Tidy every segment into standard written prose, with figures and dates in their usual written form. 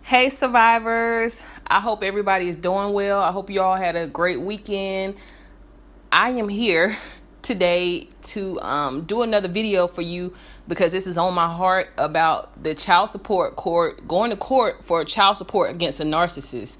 Hey survivors, I hope everybody is doing well. I hope you all had a great weekend. I am here today to do another video for you because this is on my heart about the child support court, going to court for child support against a narcissist.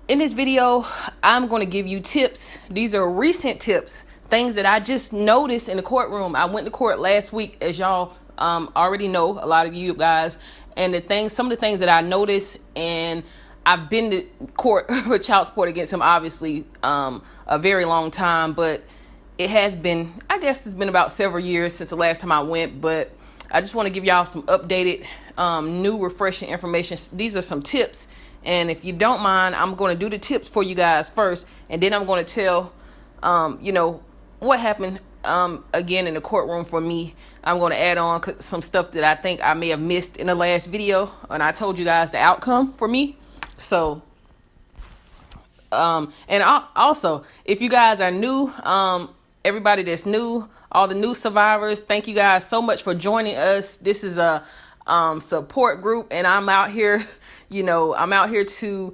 In this video, I'm going to give you tips. These are recent tips, things that I just noticed in the courtroom. I went to court last week, as y'all already know, a lot of you guys, and some of the things that I noticed, and I've been to court for child support against him, obviously, a very long time, but it has been, I guess it's been about several years since the last time I went, but I just want to give y'all some updated, new, refreshing information. These are some tips, and if you don't mind, I'm going to do the tips for you guys first, and then I'm going to tell, what happened again in the courtroom for me. I'm going to add on some stuff that I think I may have missed in the last video, and I told you guys the outcome for me. So and also, if you guys are new, everybody that's new, all the new survivors, thank you guys so much for joining us. This is a support group, and I'm out here, I'm out here to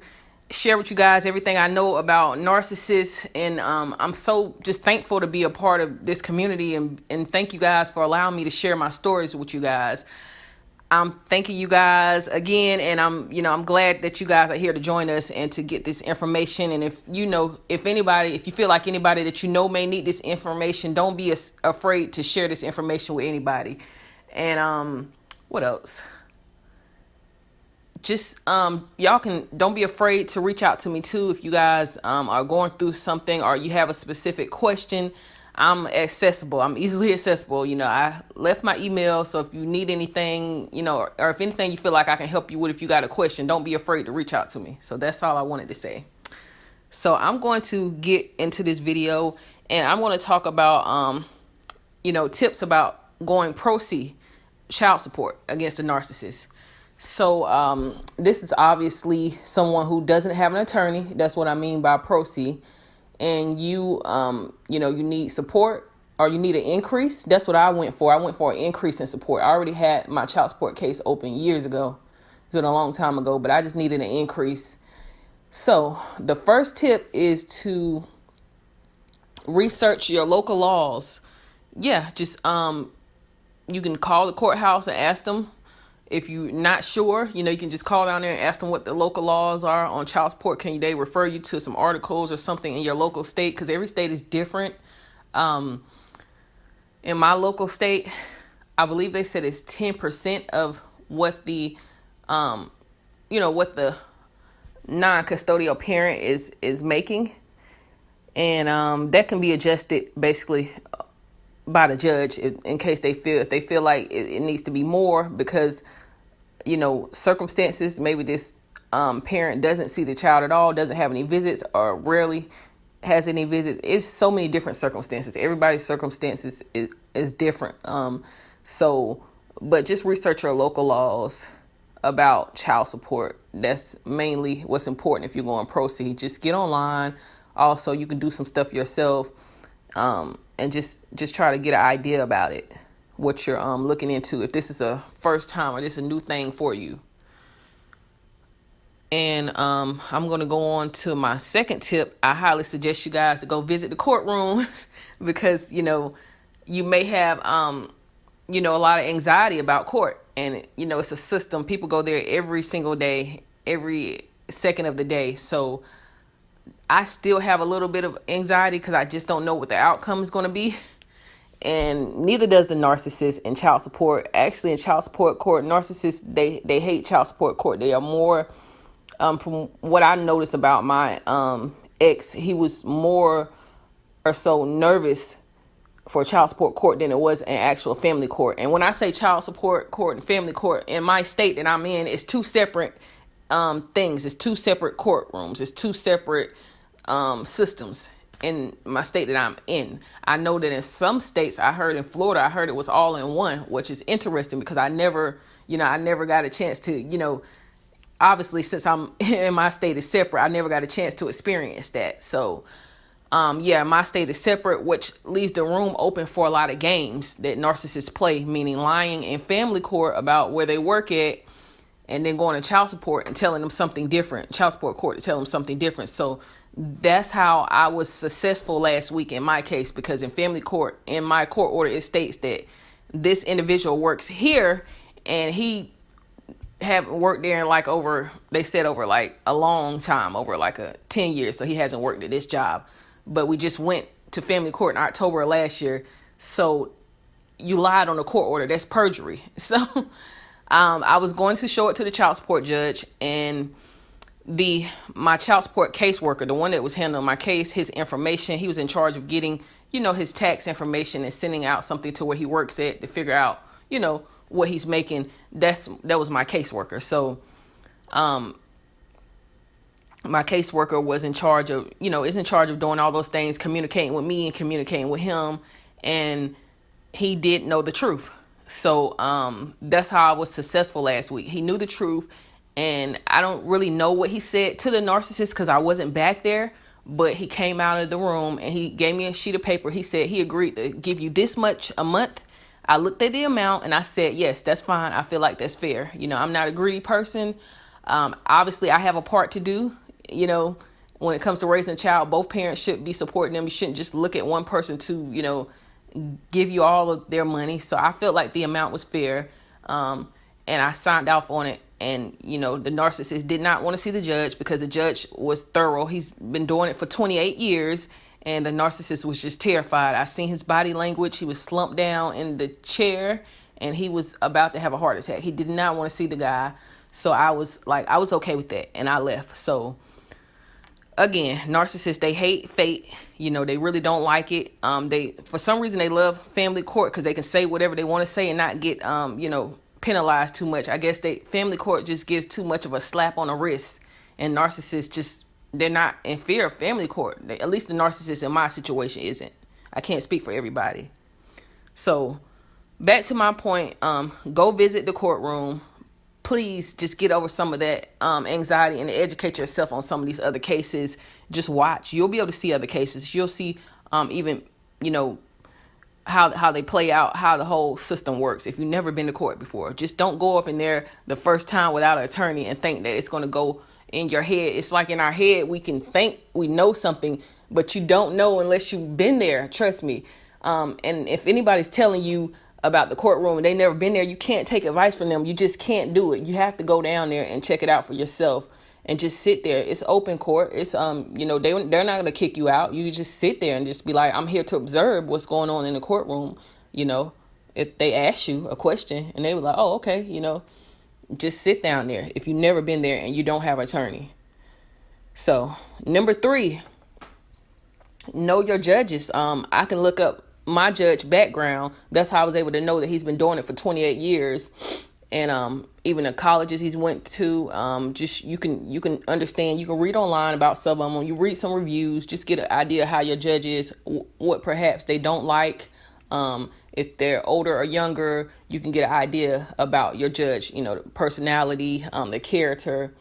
share with you guys everything I know about narcissists, and I'm so just thankful to be a part of this community, and thank you guys for allowing me to share my stories with you guys. I'm thanking you guys again, and I'm glad that you guys are here to join us and to get this information. And if you feel like anybody that may need this information, don't be afraid to share this information with anybody. And what else? Just don't be afraid to reach out to me too if you guys are going through something or you have a specific question. I'm accessible. I'm easily accessible. I left my email, so if you need anything, or if anything you feel like I can help you with, if you got a question, don't be afraid to reach out to me. So that's all I wanted to say. So I'm going to get into this video, and I'm going to talk about tips about going pro se child support against a narcissist. So this is obviously someone who doesn't have an attorney. That's what I mean by pro se. And you need support, or you need an increase. That's what I went for. I went for an increase in support. I already had my child support case open years ago. It's been a long time ago, but I just needed an increase. So the first tip is to research your local laws. Yeah, just you can call the courthouse and ask them. If you're not sure, you can just call down there and ask them what the local laws are on child support. Can they refer you to some articles or something in your local state? Because every state is different. In my local state, I believe they said it's 10% of what the, what the non-custodial parent is making. And that can be adjusted basically by the judge in case if they feel like it needs to be more because, circumstances, maybe this parent doesn't see the child at all, doesn't have any visits, or rarely has any visits. It's so many different circumstances. Everybody's circumstances is different. But just research your local laws about child support. That's mainly what's important if you're going pro se. Just get online. Also, you can do some stuff yourself. And just try to get an idea about it, what you're looking into, if this is a first time or this is a new thing for you. And I'm going to go on to my second tip. I highly suggest you guys to go visit the courtrooms because, you may have, a lot of anxiety about court. And, it's a system. People go there every single day, every second of the day. So I still have a little bit of anxiety because I just don't know what the outcome is going to be. And neither does the narcissist in child support. Actually, in child support court, narcissists, they hate child support court. They are more, from what I noticed about my ex, he was more or so nervous for child support court than it was an actual family court. And when I say child support court and family court, in my state that I'm in, it's two separate things. It's two separate courtrooms. It's two separate systems in my state that I'm in. I know that in some states, I heard in Florida, it was all in one, which is interesting because I never got a chance to, obviously since I'm in my state is separate, I never got a chance to experience that. So, my state is separate, which leaves the room open for a lot of games that narcissists play, meaning lying in family court about where they work at and then going to child support and telling them something different, child support court to tell them something different. So that's how I was successful last week in my case, because in family court, in my court order, it states that this individual works here, and he haven't worked there in like over, they said over like a long time, over like 10 years. So he hasn't worked at this job. But we just went to family court in October of last year. So you lied on the court order. That's perjury. So I was going to show it to the child support judge, and my child support caseworker, the one that was handling my case, his information, he was in charge of getting, his tax information and sending out something to where he works at to figure out, what he's making. That was my caseworker. So my caseworker was in charge of, is in charge of doing all those things, communicating with me and communicating with him. And he did know the truth. So that's how I was successful last week. He knew the truth. And I don't really know what he said to the narcissist because I wasn't back there. But he came out of the room and he gave me a sheet of paper. He said he agreed to give you this much a month. I looked at the amount and I said, yes, that's fine. I feel like that's fair. I'm not a greedy person. Obviously, I have a part to do. When it comes to raising a child, both parents should be supporting them. You shouldn't just look at one person to, give you all of their money. So I felt like the amount was fair. And I signed off on it. And, the narcissist did not want to see the judge because the judge was thorough. He's been doing it for 28 years. And the narcissist was just terrified. I seen his body language. He was slumped down in the chair and he was about to have a heart attack. He did not want to see the guy. So I was okay with that. And I left. So again, narcissists, they hate fate. They really don't like it. For some reason, they love family court because they can say whatever they want to say and not get, penalized too much. I guess family court just gives too much of a slap on the wrist, and narcissists they're not in fear of family court. At least the narcissist in my situation isn't. I can't speak for everybody. So back to my point, go visit the courtroom. Please just get over some of that anxiety and educate yourself on some of these other cases. Just watch. You'll be able to see other cases. You'll see even, how they play out, how the whole system works. If you've never been to court before, just don't go up in there the first time without an attorney and think that it's going to go in your head. It's like in our head, we can think we know something, but you don't know unless you've been there. Trust me. And if anybody's telling you about the courtroom and they never been there, you can't take advice from them. You just can't do it. You have to go down there and check it out for yourself and just sit there. It's open court. It's, they're not going to kick you out. You just sit there and just be like, I'm here to observe what's going on in the courtroom. If they ask you a question and they were like, oh, okay, just sit down there if you've never been there and you don't have an attorney. So number 3, know your judges. I can look up my judge background. That's how I was able to know that he's been doing it for 28 years. And even the colleges he's went to, just you can understand. You can read online about some of them. You read some reviews, just get an idea of how your judge is, what perhaps they don't like. If they're older or younger, you can get an idea about your judge, the personality, the character,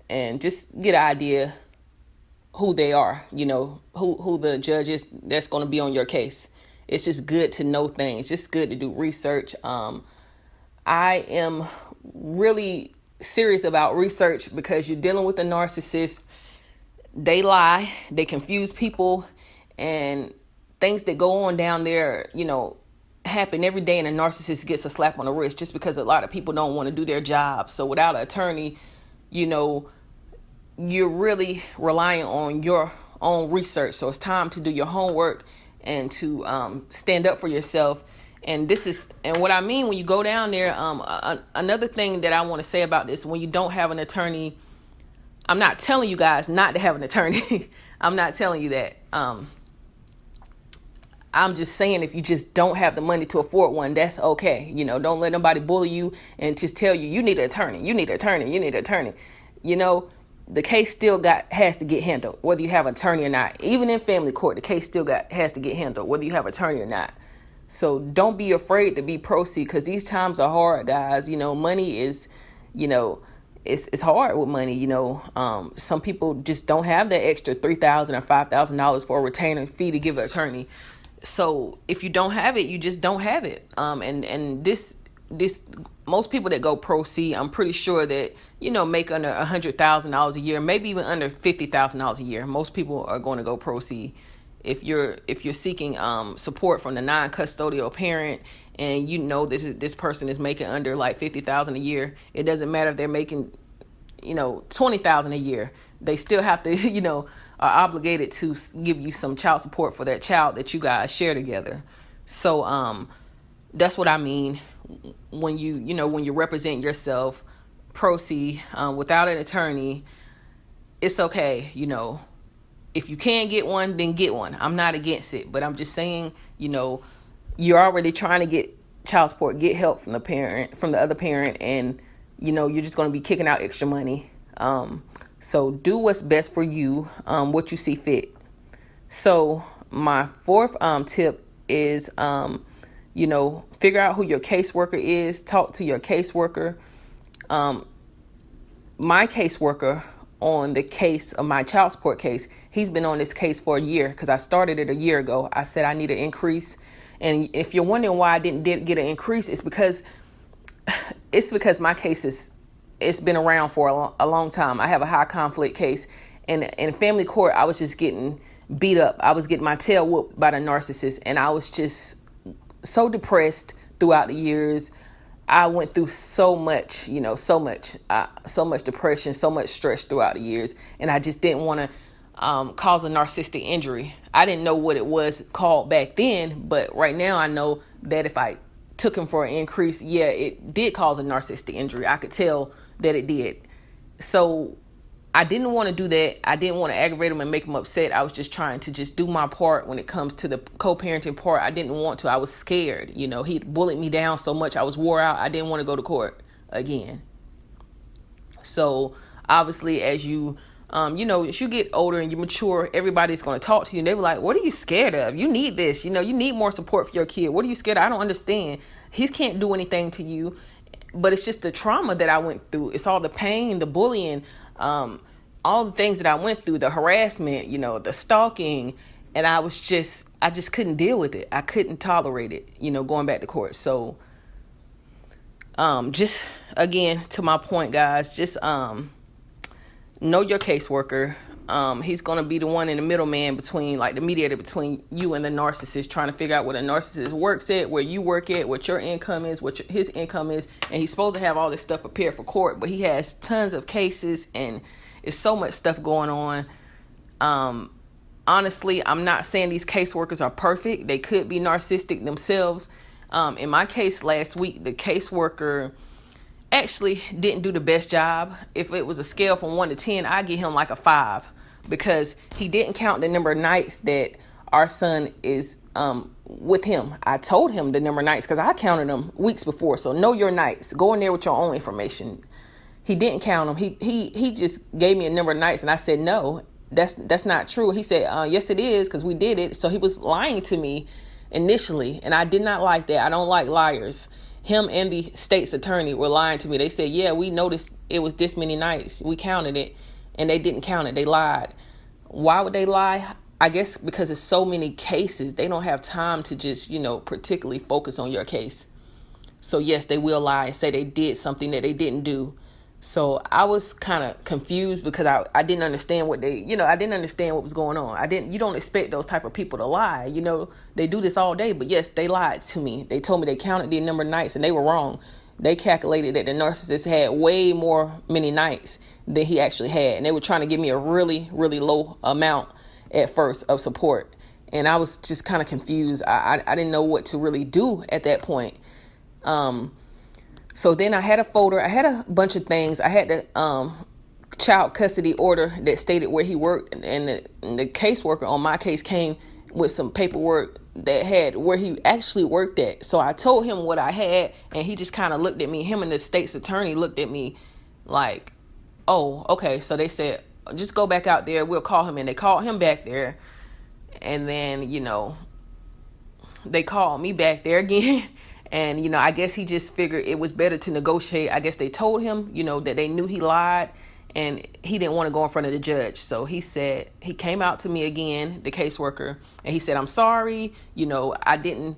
and just get an idea who they are, who the judge is that's going to be on your case. It's just good to know things. Just good to do research. I am really serious about research because you're dealing with a narcissist. They lie, they confuse people, and things that go on down there, happen every day, and a narcissist gets a slap on the wrist just because a lot of people don't want to do their job. So without an attorney, you're really relying on your own research. So it's time to do your homework and to stand up for yourself. And what I mean when you go down there, another thing that I want to say about this, when you don't have an attorney, I'm not telling you guys not to have an attorney. I'm not telling you that. I'm just saying if you just don't have the money to afford one, that's okay. Don't let nobody bully you and just tell you need an attorney. You need an attorney. You need an attorney. The case still has to get handled, whether you have an attorney or not. Even in family court, the case still has to get handled, whether you have an attorney or not. So don't be afraid to be pro-se because these times are hard, guys. Money is, it's hard with money. Some people just don't have that extra $3,000 or $5,000 for a retainer fee to give an attorney. So if you don't have it, you just don't have it. And this most people that go pro se, I'm pretty sure that, make under $100,000 a year, maybe even under $50,000 a year. Most people are going to go pro se. If you're seeking support from the non-custodial parent, and this person is making under like $50,000 a year, it doesn't matter if they're making $20,000 a year. They still have to are obligated to give you some child support for that child that you guys share together. So that's what I mean when you represent yourself pro se without an attorney. It's okay, if you can get one, then get one. I'm not against it, but I'm just saying, you're already trying to get child support, get help from the other parent, and you're just going to be kicking out extra money. So do what's best for you, what you see fit. So my fourth tip is, figure out who your caseworker is. Talk to your caseworker. My caseworker on the case of my child support case, he's been on this case for a year because I started it a year ago. I said I need an increase. And if you're wondering why I didn't get an increase, it's because my case it's been around for a long time. I have a high conflict case, and in family court, I was just getting beat up. I was getting my tail whooped by the narcissist, and I was just so depressed throughout the years. I went through so much depression, so much stress throughout the years, and I just didn't want to cause a narcissistic injury. I didn't know what it was called back then, but right now I know that if I took him for an increase, it did cause a narcissistic injury. I could tell that it did. So I didn't want to do that. I didn't want to aggravate him and make him upset. I was just trying to just do my part when it comes to the co-parenting part. I didn't want to. I was scared. He bullied me down so much. I was wore out. I didn't want to go to court again. So obviously, as you as you get older and you mature, everybody's going to talk to you. And they were like, what are you scared of? You need this. You need more support for your kid. What are you scared of? I don't understand. He can't do anything to you. But it's just the trauma that I went through. It's all the pain, the bullying, all the things that I went through, the harassment, the stalking. And I just couldn't deal with it. I couldn't tolerate it, going back to court. So just again, to my point, guys, just know your caseworker. He's going to be the one in the middleman between, like the mediator between you and the narcissist, trying to figure out what a narcissist works at, where you work at, what your income is, his income is. And he's supposed to have all this stuff prepared for court, but he has tons of cases and it's so much stuff going on. Honestly, I'm not saying these caseworkers are perfect. They could be narcissistic themselves. In my case last week, the caseworker actually didn't do the best job. If it was a scale from 1 to 10, I'd give him like a 5, because he didn't count the number of nights that our son is with him. I told him the number of nights because I counted them weeks before. So know your nights. Go in there with your own information. He didn't count them. He just gave me a number of nights, and I said no, that's not true. He said yes it is, because we did it. So he was lying to me initially, and I did not like that. I don't like liars. Him and the state's attorney were lying to me. They said, yeah, we noticed it was this many nights. We counted it, and they didn't count it. They lied. Why would they lie? I guess because there's so many cases. They don't have time to just, particularly focus on your case. So yes, they will lie and say they did something that they didn't do. So I was kind of confused because I didn't understand what I didn't understand what was going on. You don't expect those type of people to lie. They do this all day, but yes, they lied to me. They told me they counted the number of nights, and they were wrong. They calculated that the narcissist had way many nights than he actually had. And they were trying to give me a really, really low amount at first of support. And I was just kind of confused. I didn't know what to really do at that point. So then I had a folder. I had a bunch of things. I had the child custody order that stated where he worked, and the caseworker on my case came with some paperwork that had where he actually worked at. So I told him what I had, and he just kind of looked at me. Him and the state's attorney looked at me like, oh, okay. So they said, just go back out there. We'll call him in. They called him back there. And then, they called me back there again. And, I guess he just figured it was better to negotiate. I guess they told him, that they knew he lied, and he didn't want to go in front of the judge. So he said, he came out to me again, the caseworker, and he said, I'm sorry, I didn't,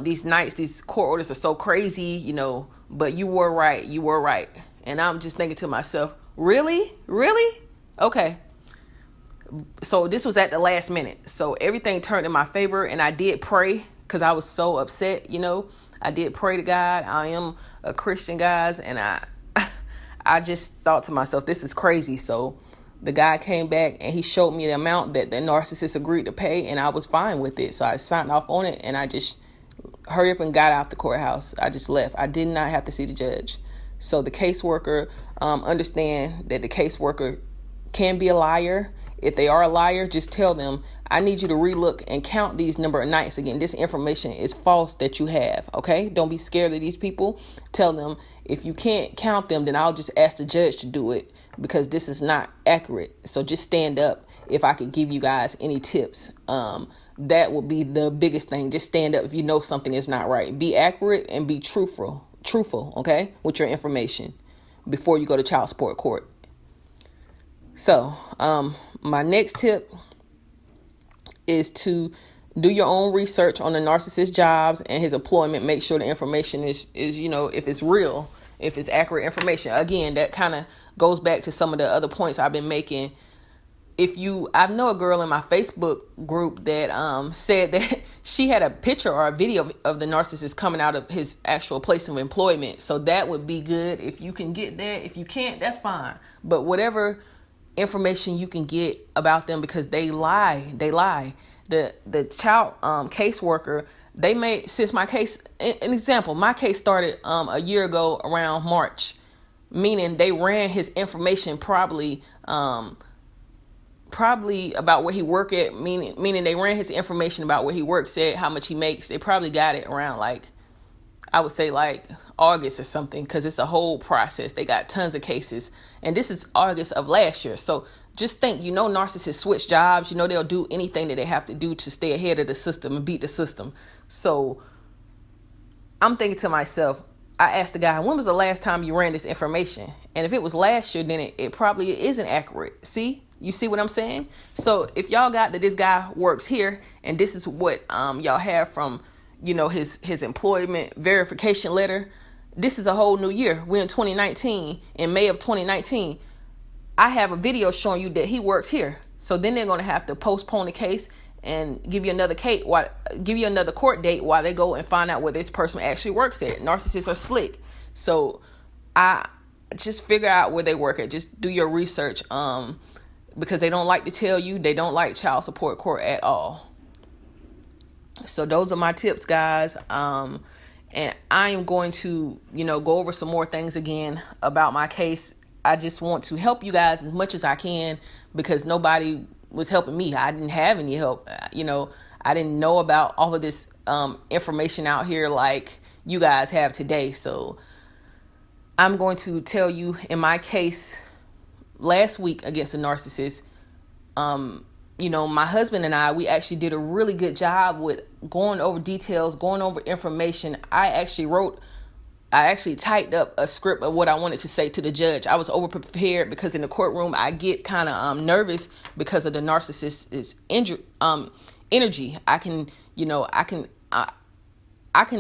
these nights, these court orders are so crazy, but you were right. You were right. And I'm just thinking to myself, really? Really? Okay. So this was at the last minute. So everything turned in my favor, and I did pray because I was so upset, I did pray to God. I am a Christian, guys, and I just thought to myself, this is crazy. So the guy came back and he showed me the amount that the narcissist agreed to pay, and I was fine with it. So I signed off on it, and I just hurry up and got out the courthouse. I just left. I did not have to see the judge. So the caseworker, understand that the caseworker can be a liar. If they are a liar, just tell them, I need you to relook and count these number of nights again. This information is false that you have, okay? Don't be scared of these people. Tell them, if you can't count them, then I'll just ask the judge to do it because this is not accurate. So just stand up. If I could give you guys any tips, that would be the biggest thing. Just stand up if you know something is not right. Be accurate and be truthful, okay, with your information before you go to child support court. So, my next tip is to do your own research on the narcissist jobs and his employment. Make sure the information is if it's real, if it's accurate information. Again, that kind of goes back to some of the other points I've been making. I know a girl in my Facebook group that said that she had a picture or a video of the narcissist coming out of his actual place of employment. So that would be good if you can get that. If you can't, that's fine. But whatever information you can get about them, because they lie. The child caseworker, they made, since my case, an example, my case started a year ago around March, meaning they ran his information probably about where he work at, meaning they ran his information about where he works at, how much he makes. They probably got it around I would say August or something, because it's a whole process. They got tons of cases, and this is August of last year. So just think, narcissists switch jobs. They'll do anything that they have to do to stay ahead of the system and beat the system. So I'm thinking to myself, I asked the guy, when was the last time you ran this information? And if it was last year, then it probably isn't accurate. You see what I'm saying? So if y'all got that this guy works here, and this is what y'all have from his employment verification letter, this is a whole new year. We're in 2019. In May of 2019, I have a video showing you that he works here. So then they're going to have to postpone the case and give you another court date while they go and find out where this person actually works at. Narcissists are slick. So I just figure out where they work at. Just do your research, because they don't like to tell you. They don't like child support court at all. So those are my tips, guys. And I am going to, go over some more things again about my case. I just want to help you guys as much as I can, because nobody was helping me. I didn't have any help. I didn't know about all of this information out here like you guys have today. So I'm going to tell you, in my case last week against a narcissist, my husband and I, we actually did a really good job with going over details, going over information. I actually typed up a script of what I wanted to say to the judge. I was over prepared because in the courtroom I get kind of nervous because of the narcissist's energy. I can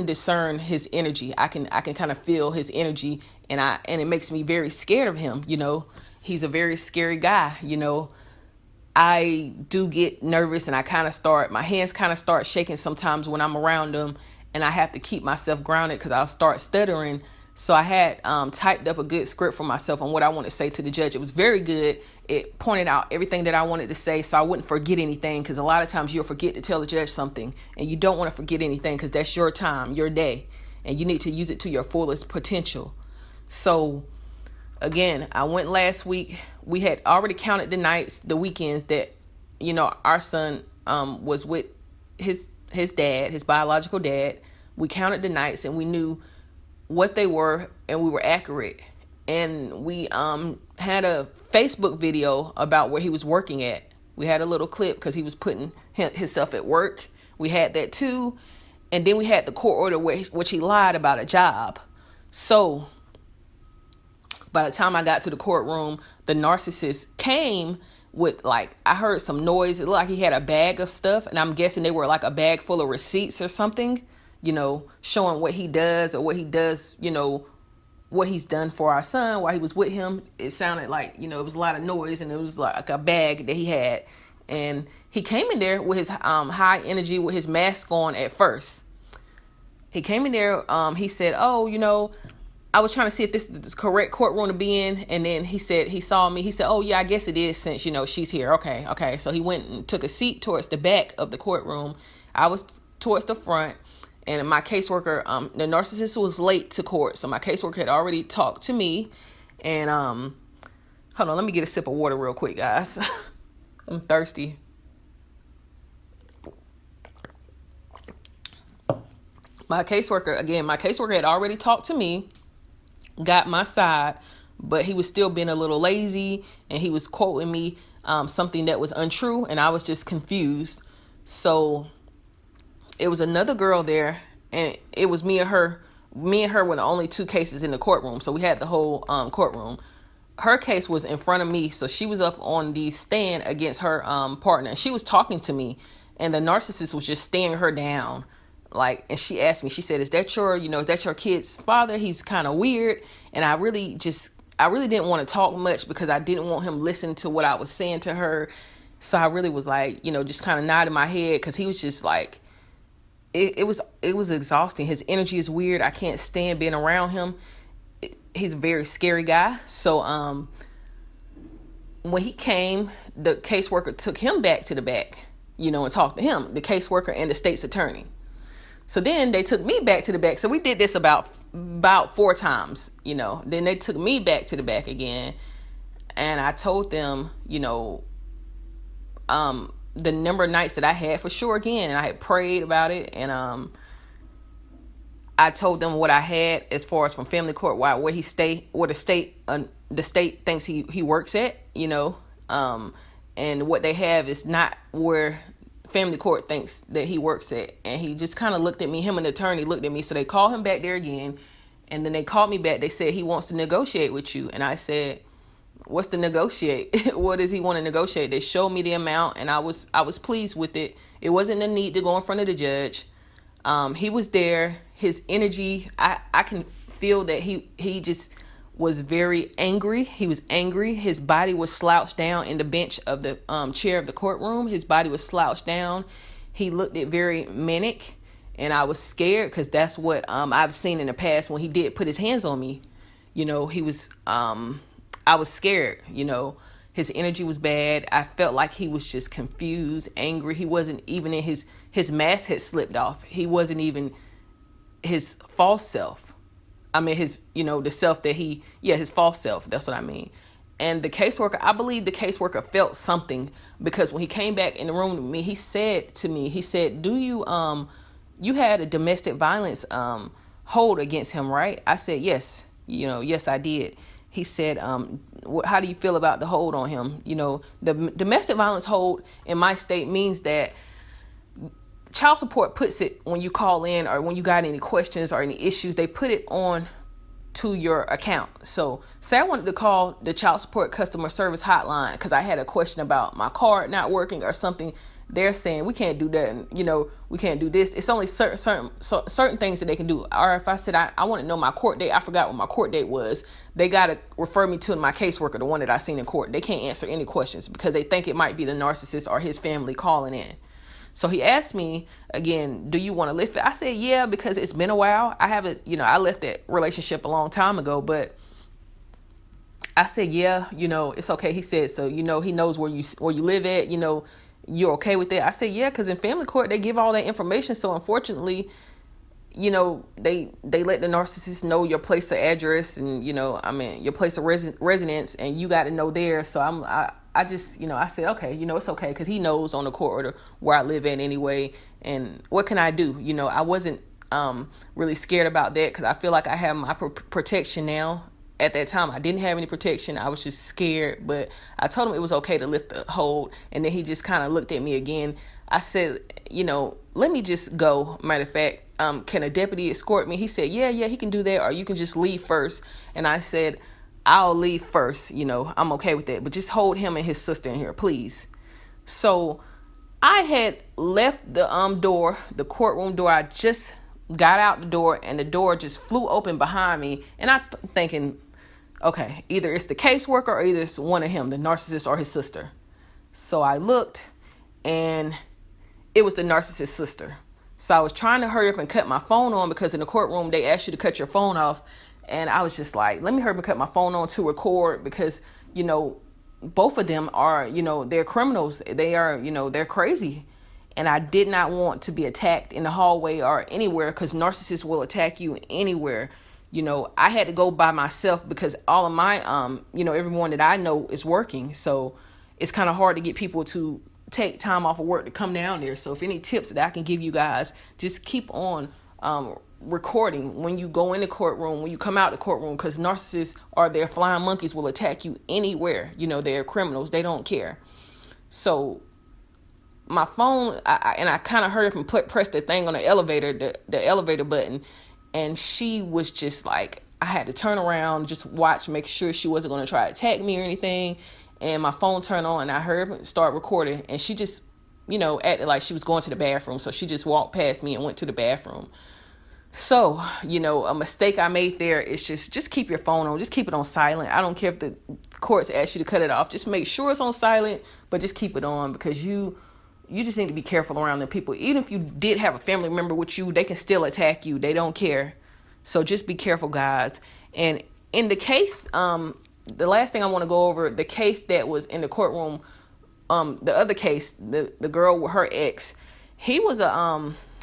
discern his energy. I can kind of feel his energy, and it makes me very scared of him. He's a very scary guy. I do get nervous, and my hands kind of start shaking sometimes when I'm around him, and I have to keep myself grounded because I'll start stuttering. So I had typed up a good script for myself on what I want to say to the judge. It was very good. It pointed out everything that I wanted to say so I wouldn't forget anything, because a lot of times you'll forget to tell the judge something, and you don't want to forget anything because that's your time, your day, and you need to use it to your fullest potential. So again, I went last week. We had already counted the nights, the weekends that, our son was with his dad, his biological dad. We counted the nights, and we knew what they were, and we were accurate. And we had a Facebook video about where he was working at. We had a little clip because he was putting himself at work. We had that too. And then we had the court order which he lied about a job. So by the time I got to the courtroom, the narcissist came with, I heard some noise. It looked like he had a bag of stuff, and I'm guessing they were like a bag full of receipts or something, showing what he does or what he does, what he's done for our son while he was with him. It sounded like, it was a lot of noise, and it was like a bag that he had. And he came in there with his high energy, with his mask on at first. He came in there, he said, oh, I was trying to see if this is the correct courtroom to be in. And then he said, he saw me. He said, oh, yeah, I guess it is, since, she's here. Okay. So he went and took a seat towards the back of the courtroom. I was towards the front. And my caseworker, the narcissist was late to court. So my caseworker had already talked to me. And hold on, let me get a sip of water real quick, guys. I'm thirsty. My caseworker had already talked to me, got my side, but he was still being a little lazy, and he was quoting me something that was untrue, and I was just confused. So it was another girl there, and it was me and her. Me and her were the only two cases in the courtroom, so we had the whole courtroom. Her case was in front of me, so she was up on the stand against her partner. She was talking to me, and the narcissist was just staring her down. And she asked me, she said, is that your kid's father? He's kind of weird. And I really didn't want to talk much, because I didn't want him listening to what I was saying to her. So I really was just kind of nodding my head, because he was just it was exhausting. His energy is weird. I can't stand being around him. He's a very scary guy. So when he came, the caseworker took him back to the back, and talked to him, the caseworker and the state's attorney. So then they took me back to the back. So we did this about 4 times, Then they took me back to the back again. And I told them, the number of nights that I had for sure again. And I had prayed about it. And I told them what I had as far as from family court, where he stay, where the state thinks he works at, and what they have is not where family court thinks that he works at. And he just kind of looked at me, him and the attorney looked at me. So they called him back there again. And then they called me back. They said, he wants to negotiate with you. And I said, what's to negotiate? What does he want to negotiate? They showed me the amount, and I was pleased with it. It wasn't a need to go in front of the judge. He was there. His energy, I can feel that he just was very angry. He was angry. His body was slouched down in the bench of the chair of the courtroom. His body was slouched down. He looked very manic, and I was scared, because that's what I've seen in the past when he did put his hands on me. He was, I was scared. His energy was bad. I felt like he was just confused, angry. He wasn't even in his mask had slipped off. He wasn't even his false self. I mean, the self that his false self. That's what I mean. And the caseworker, I believe the caseworker felt something, because when he came back in the room with me, he said to me, do you, you had a domestic violence hold against him, right? I said, yes. Yes, I did. He said, how do you feel about the hold on him? The domestic violence hold in my state means that child support puts it, when you call in or when you got any questions or any issues, they put it on to your account. So say I wanted to call the child support customer service hotline because I had a question about my card not working or something. They're saying we can't do that, and we can't do this. It's only certain things that they can do. Or if I said I want to know my court date, I forgot what my court date was, they got to refer me to my caseworker, the one that I seen in court. They can't answer any questions because they think it might be the narcissist or his family calling in. So he asked me again, do you want to lift it? I said, yeah, because it's been a while. I haven't, I left that relationship a long time ago, but I said, yeah, it's okay. He said, so, he knows where you live at, you're okay with that? I said, yeah, because in family court, they give all that information. So unfortunately, they let the narcissist know your place of address and, your place of residence, and you got to know there. So I just, I said, okay, it's okay, because he knows on the court order where I live at anyway. And what can I do? I wasn't really scared about that because I feel like I have my protection now. At that time, I didn't have any protection. I was just scared, but I told him it was okay to lift the hold. And then he just kind of looked at me again. I said, let me just go. Matter of fact, can a deputy escort me? He said, yeah, he can do that, or you can just leave first. And I said, I'll leave first. I'm okay with that, but just hold him and his sister in here, please. So I had left the courtroom door. I just got out the door, and the door just flew open behind me. And thinking, okay, either it's the caseworker or either it's one of him, the narcissist or his sister. So I looked, and it was the narcissist's sister. So I was trying to hurry up and cut my phone on, because in the courtroom, they ask you to cut your phone off. And I was just like, let me hurry up and cut my phone on to record, because, both of them are, they're criminals. They are, they're crazy. And I did not want to be attacked in the hallway or anywhere, because narcissists will attack you anywhere. I had to go by myself because all of my, everyone that I know is working. So it's kind of hard to get people to take time off of work to come down there. So if any tips that I can give you guys, just keep on recording when you go in the courtroom, when you come out the courtroom, because narcissists or their flying monkeys will attack you anywhere. They're criminals. They don't care. So my phone, I kind of hurried up and pressed the thing on the elevator, the elevator button. And she was just like, I had to turn around, just watch, make sure she wasn't going to try to attack me or anything. And my phone turned on, and I heard her start recording. And she just, acted like she was going to the bathroom. So she just walked past me and went to the bathroom. So, a mistake I made there is just keep your phone on. Just keep it on silent. I don't care if the courts ask you to cut it off. Just make sure it's on silent, but just keep it on, because you just need to be careful around the people. Even if you did have a family member with you, they can still attack you. They don't care. So just be careful, guys. And in the case, the last thing I want to go over, the case that was in the courtroom, the other case, the girl with her ex, he was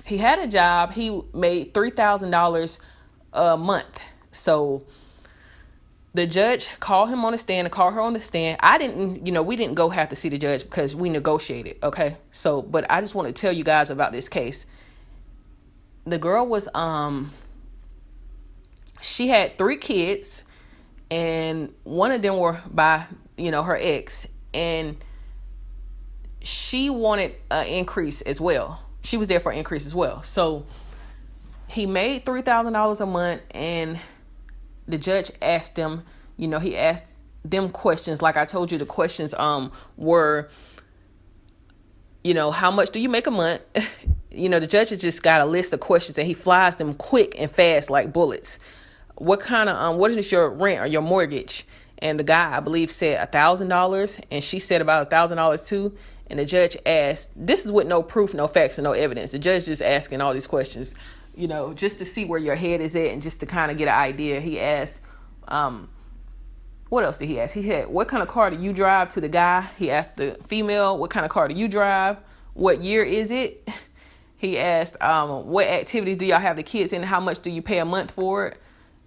he had a job. He made $3,000 a month. So the judge called him on the stand and called her on the stand. I didn't, we didn't go have to see the judge because we negotiated. Okay. So, but I just want to tell you guys about this case. The girl was, she had 3 kids, and one of them were by, her ex, and she wanted an increase as well. She was there for an increase as well. So he made $3,000 a month, and the judge asked them, he asked them questions. Like I told you, the questions were, how much do you make a month? The judge has just got a list of questions, and he flies them quick and fast like bullets. What kind of what is your rent or your mortgage? And the guy, I believe, said $1,000, and she said about $1,000 too. And the judge asked, this is with no proof, no facts, and no evidence. The judge just asking all these questions, just to see where your head is at, and just to kind of get an idea. He asked, what else did he ask? He said, what kind of car do you drive, to the guy? He asked the female, what kind of car do you drive? What year is it? He asked, what activities do y'all have the kids in? How much do you pay a month for it?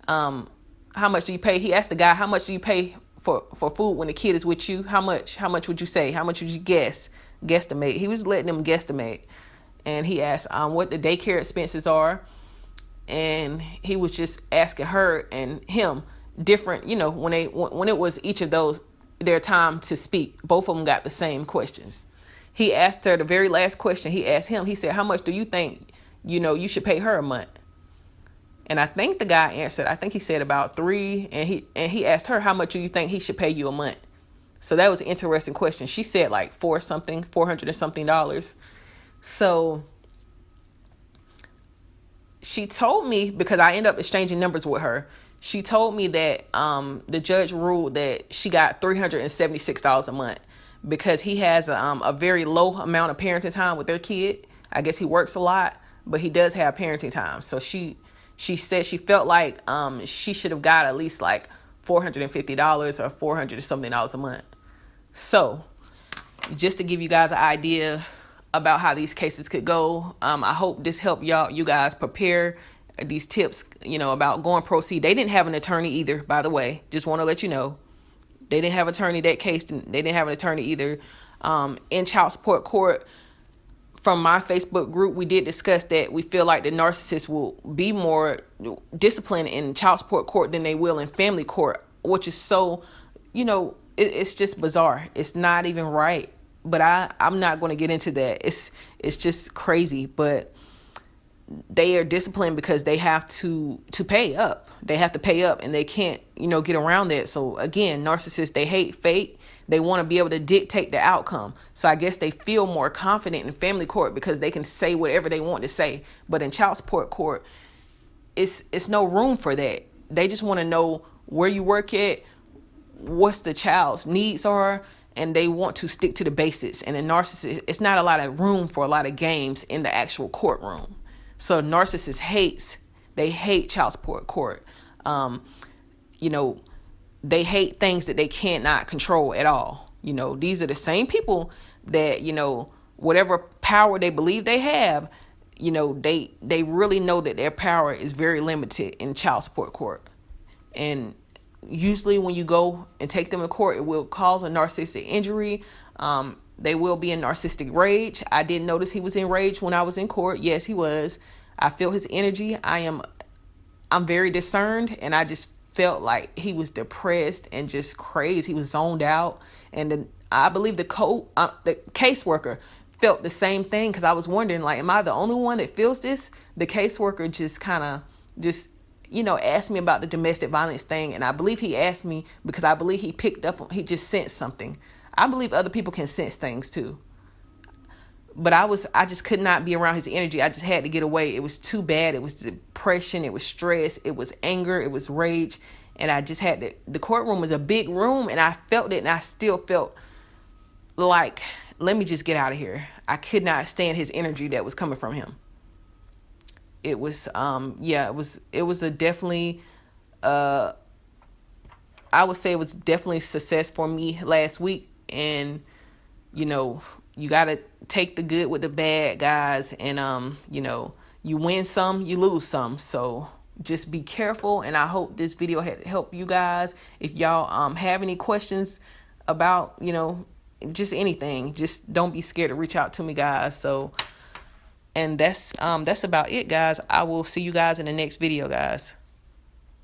How much do you pay? He asked the guy, how much do you pay for food when the kid is with you? How much would you say? How much would you guesstimate? He was letting them guesstimate. And he asked what the daycare expenses are. And he was just asking her and him different, when it was each of those, their time to speak. Both of them got the same questions. He asked her the very last question. He asked him, he said, how much do you think, you should pay her a month? And I think the guy answered, I think he said about 3. And he asked her, how much do you think he should pay you a month? So that was an interesting question. She said like $400 and something. So she told me, because I ended up exchanging numbers with her, she told me that the judge ruled that she got $376 a month, because he has a very low amount of parenting time with their kid. I guess he works a lot, but he does have parenting time. So she said she felt like she should have got at least like $450 or $400 something a month. So just to give you guys an idea about how these cases could go, I hope this helped you guys prepare these tips, about going pro se. They didn't have an attorney either, by the way. Just want to let you know. They didn't have an attorney that case. They didn't have an attorney either. In child support court, from my Facebook group, we did discuss that we feel like the narcissist will be more disciplined in child support court than they will in family court, which is so, it's just bizarre. It's not even right. But I'm not going to get into that. It's just crazy. But they are disciplined because they have to pay up. They have to pay up, and they can't, get around that. So again, narcissists, they hate fate. they want to be able to dictate the outcome. So I guess they feel more confident in family court because they can say whatever they want to say. But in child support court, it's no room for that. They just want to know where you work at, what's the child's needs are, and they want to stick to the basics. And in Narcissist, it's not a lot of room for a lot of games in the actual courtroom. So Narcissist they hate child support court. They hate things that they cannot control at all. These are the same people that, whatever power they believe they have, they really know that their power is very limited in child support court. And usually when you go and take them to court, it will cause a narcissistic injury. They will be in narcissistic rage. I did notice he was in rage when I was in court. Yes, he was. I feel his energy. I'm very discerned, and I just felt like he was depressed and just crazy. He was zoned out. And I believe the caseworker felt the same thing, because I was wondering, like, am I the only one that feels this? The caseworker just kind of asked me about the domestic violence thing. And I believe he asked me because I believe he picked up, he just sensed something. I believe other people can sense things too. But I just could not be around his energy. I just had to get away. It was too bad. It was depression. It was stress. It was anger. It was rage. And I just had to, the courtroom was a big room, and I felt it, and I still felt like, let me just get out of here. I could not stand his energy that was coming from him. It was, it was a definitely, I would say it was definitely a success for me last week. And, you got to take the good with the bad, guys. And, you win some, you lose some. So just be careful. And I hope this video had helped you guys. If y'all have any questions about, just anything, just don't be scared to reach out to me, guys. So, and that's about it, guys. I will see you guys in the next video, guys.